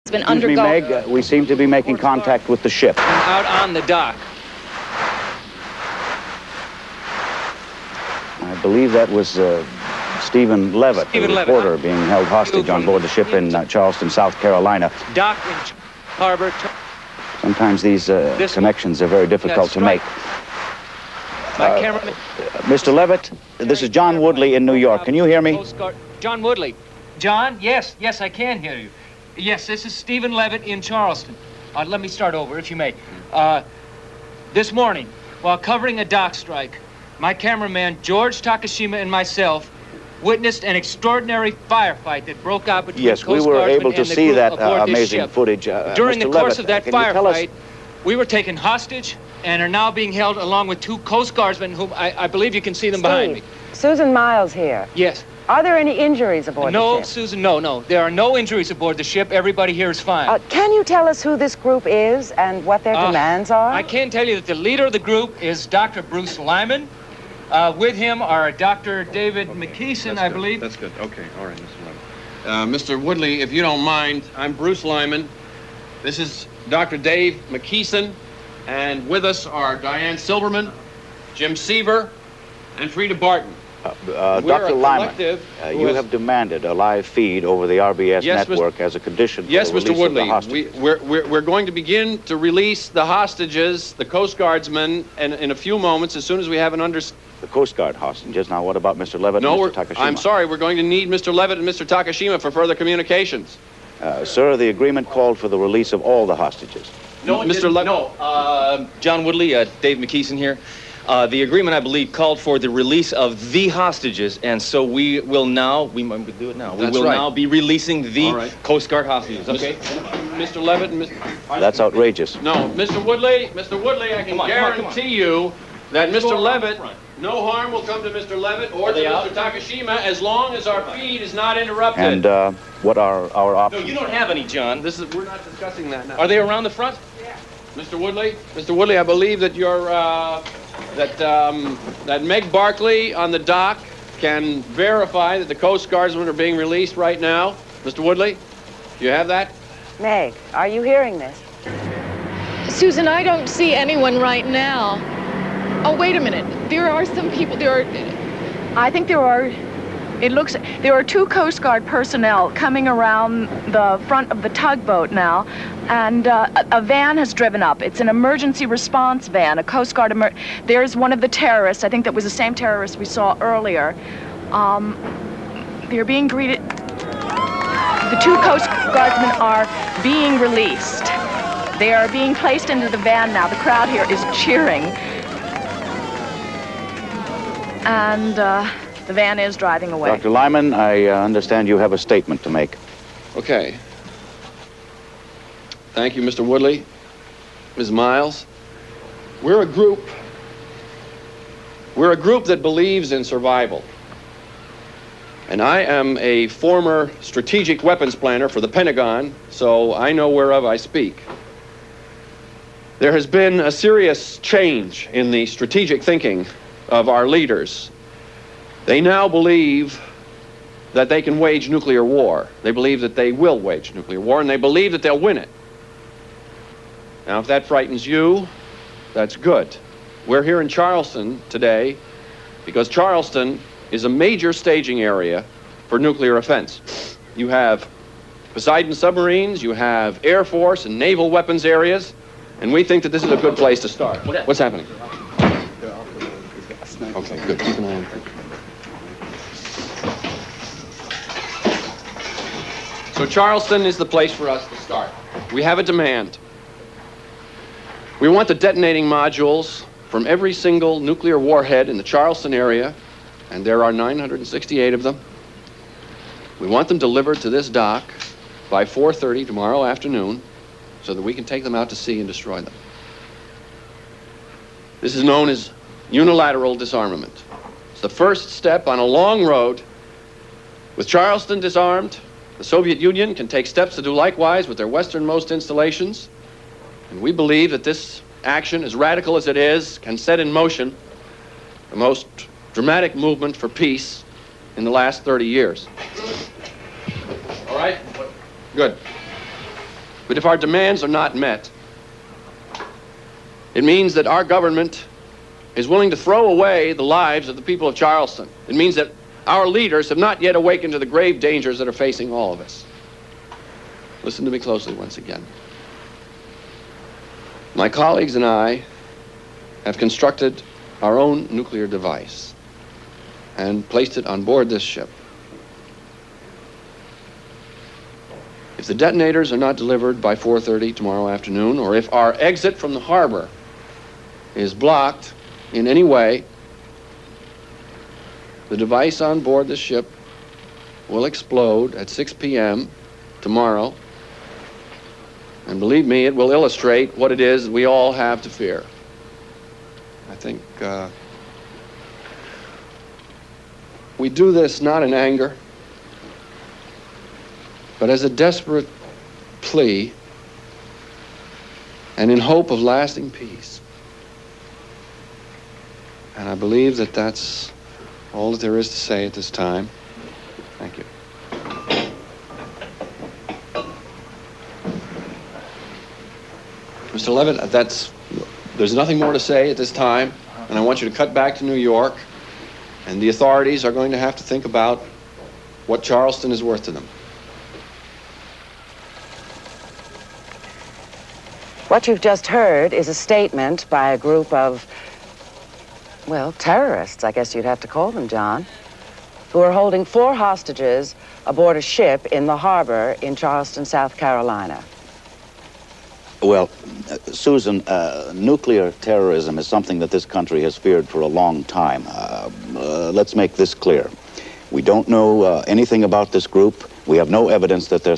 been Excuse me, Meg, we seem to be making contact with the ship. Out on the dock. I believe that was Stephen Levitt, the reporter, being held hostage on board the ship in Charleston, South Carolina. Dock in harbor. Sometimes these connections are very difficult to make. My cameraman. Mr. Levitt, this is John Woodley in New York. Can you hear me? John Woodley. John, yes, I can hear you. Yes, this is Stephen Levitt in Charleston. Let me start over, if you may. This morning, while covering a dock strike, my cameraman, George Takashima, and myself witnessed an extraordinary firefight that broke out between Yes, we were able to see that amazing footage. During the course of that firefight, we were taken hostage and are now being held along with 2 Coast Guardsmen whom I believe you can see them behind me. Susan Miles here. Yes. Are there any injuries aboard the ship? No, Susan, no. There are no injuries aboard the ship. Everybody here is fine. Can you tell us who this group is and what their demands are? I can tell you that the leader of the group is Dr. Bruce Lyman. With him are Dr. David McKeeson, I believe. That's good. Okay, all right, Mr. Lyman. Mr. Woodley, if you don't mind, I'm Bruce Lyman. This is Dr. Dave McKeeson, and with us are Diane Silverman, Jim Seaver, and Frida Barton. Dr. Lyman, you have demanded a live feed over the RBS network as a condition for the release Mr. Woodley, of the hostages. We're going to begin to release the hostages, the Coast Guardsmen, and in a few moments, as soon as we have an The Coast Guard hostages. Now, what about Mr. Levitt and Mr. Takashima? I'm sorry, we're going to need Mr. Levitt and Mr. Takashima for further communications. Sir, the agreement called for the release of all the hostages. No, Mr. Levitt. No, John Woodley, Dave McKeeson here. The agreement, I believe, called for the release of the hostages, and so we will now, we might do it now. We will now be releasing the Coast Guard hostages, okay? Mr. Levitt and Mr. That's outrageous. No, Mr. Woodley, I can guarantee you that Mr. Levitt, no harm will come to Mr. Levitt or to Mr. Takashima as long as our feed is not interrupted. And what are our options? No, you don't have any, John. We're not discussing that now. Are they around the front? Yeah. Mr. Woodley, I believe that you're, that Meg Barkley on the dock can verify that the Coast Guardsmen are being released right now. Mr. Woodley, do you have that? Meg, are you hearing this? Susan, I don't see anyone right now. Oh, wait a minute. There are some people, I think there are 2 Coast Guard personnel coming around the front of the tugboat now, and a van has driven up. It's an emergency response van, a Coast Guard There's one of the terrorists. I think that was the same terrorist we saw earlier. They're being greeted. The 2 Coast Guardsmen are being released. They are being placed into the van now. The crowd here is cheering. And the van is driving away. Dr. Lyman, I understand you have a statement to make. Okay. Thank you, Mr. Woodley. Ms. Miles. We're a group that believes in survival. And I am a former strategic weapons planner for the Pentagon, so I know whereof I speak. There has been a serious change in the strategic thinking of our leaders. They now believe that they can wage nuclear war. They believe that they will wage nuclear war, and they believe that they'll win it. Now, if that frightens you, that's good. We're here in Charleston today because Charleston is a major staging area for nuclear offense. You have Poseidon submarines, you have Air Force and naval weapons areas, and we think that this is a good place to start. What's happening? Okay, good. Keep an eye on it. So Charleston is the place for us to start. We have a demand. We want the detonating modules from every single nuclear warhead in the Charleston area, and there are 968 of them. We want them delivered to this dock by 4:30 tomorrow afternoon so that we can take them out to sea and destroy them. This is known as unilateral disarmament. It's the first step on a long road. With Charleston disarmed, the Soviet Union can take steps to do likewise with their westernmost installations. And we believe that this action, as radical as it is, can set in motion the most dramatic movement for peace in the last 30 years. All right? Good. But if our demands are not met, it means that our government is willing to throw away the lives of the people of Charleston. It means that our leaders have not yet awakened to the grave dangers that are facing all of us. Listen to me closely once again. My colleagues and I have constructed our own nuclear device and placed it on board this ship. If the detonators are not delivered by 4:30 tomorrow afternoon, or if our exit from the harbor is blocked in any way, the device on board the ship will explode at 6 p.m. tomorrow. And believe me, it will illustrate what it is we all have to fear. I think we do this not in anger, but as a desperate plea and in hope of lasting peace. And I believe that that's all that there is to say at this time. Thank you. Mr. Levitt, there's nothing more to say at this time, and I want you to cut back to New York, and the authorities are going to have to think about what Charleston is worth to them. What you've just heard is a statement by a group of, well, terrorists, I guess you'd have to call them, John, who are holding 4 hostages aboard a ship in the harbor in Charleston, South Carolina. Well, Susan, nuclear terrorism is something that this country has feared for a long time. Let's make this clear. We don't know anything about this group. We have no evidence that they're